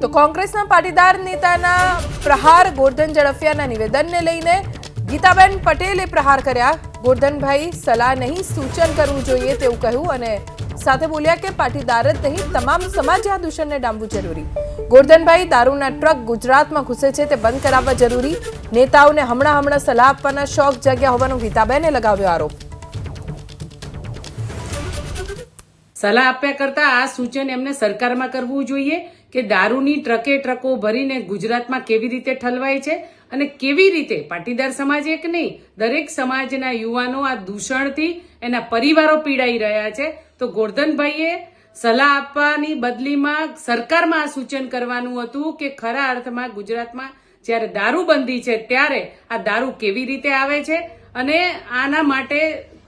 તો કોંગ્રેસના પાટીદાર નેતાના પ્રહાર ગોરધન ઝડફિયાના નિવેદનને લઈને ગીતાબેન પટેલે પ્રહાર કર્યા। ગોરધનભાઈ સલાહ નહીં સૂચન કરવું જોઈએ તેવું કહ્યું અને સાથે બોલ્યા કે પાટીદાર જ નહીં તમામ સમાજે આ દૂષણને ડામવું જરૂરી। ગોરધનભાઈ દારૂના ટ્રક ગુજરાતમાં ઘૂસે છે તે બંધ કરાવવા જરૂરી। નેતાઓને હમણાં સલાહ આપવાના શોખ જાગ્યા હોવાનો ગીતાબેને લગાવ્યો આરોપ। સલાહ આપ્યા કરતા આ સૂચન એમને સરકારમાં કરવું જોઈએ કે દારૂની ટ્રકો ભરીને ગુજરાતમાં કેવી રીતે ઠલવાય છે અને કેવી રીતે પાટીદાર સમાજ એક નહીં દરેક સમાજના યુવાનો આ દૂષણથી એના પરિવારો પીડાઈ રહ્યા છે। તો ગોરધનભાઈએ સલાહ આપવાની બદલીમાં સરકારમાં આ સૂચન કરવાનું હતું કે ખરા અર્થમાં ગુજરાતમાં જ્યારે દારૂબંધી છે ત્યારે આ દારૂ કેવી રીતે આવે છે અને આના માટે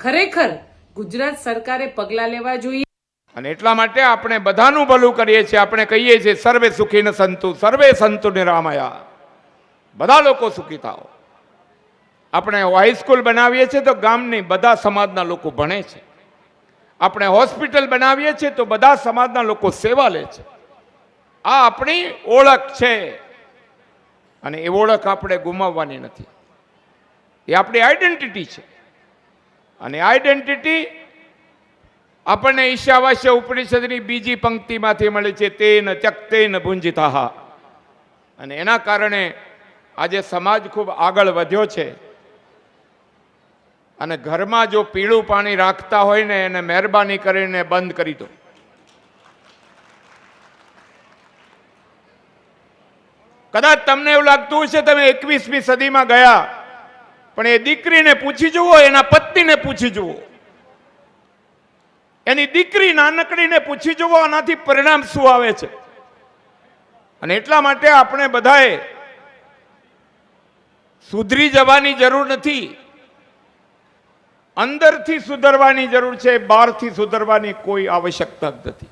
ખરેખર ગુજરાત સરકારે પગલાં લેવા જોઈએ। અને એટલા માટે આપણે બધાનું ભલું કરીએ છીએ। આપણે કહીએ છીએ સર્વે સુખી ન સંતુ સર્વે સંતુ નિરામયા, બધા લોકો સુખી થાઓ। આપણે હાઈસ્કૂલ બનાવીએ છીએ તો ગામની બધા સમાજના લોકો ભણે છે। આપણે હોસ્પિટલ બનાવીએ છીએ તો બધા સમાજના લોકો સેવા લે છે। આ આપણી ઓળખ છે અને એ ઓળખ આપણે ગુમાવવાની નથી। એ આપણી આઈડેન્ટિટી છે અને આઈડેન્ટિટી આપણને ઈશાવાસ્ય ઉપનિષદની બીજી પંક્તિમાંથી મળે છે, તેન ત્યક્તેન ભુંજિતાહ। અને એના કારણે આજે સમાજ ખૂબ આગળ વધ્યો છે અને ઘરમાં જો પીળું પાણી રાખતા હોય ને એને મહેરબાની કરીને બંધ કરી દો। કદાચ તમને એવું લાગતું હશે તમે 21મી સદીમાં ગયા, પણ એ દીકરીને પૂછી જુઓ, એના પત્નીને પૂછી જુઓ, એની દીકરી નાનકડીને પૂછી જુઓ, આનાથી પરિણામ શું આવે છે। અને એટલા માટે આપણે બધાએ સુધરી જવાની જરૂર નથી, અંદરથી સુધરવાની જરૂર છે, બહારથી સુધરવાની કોઈ આવશ્યકતા નથી।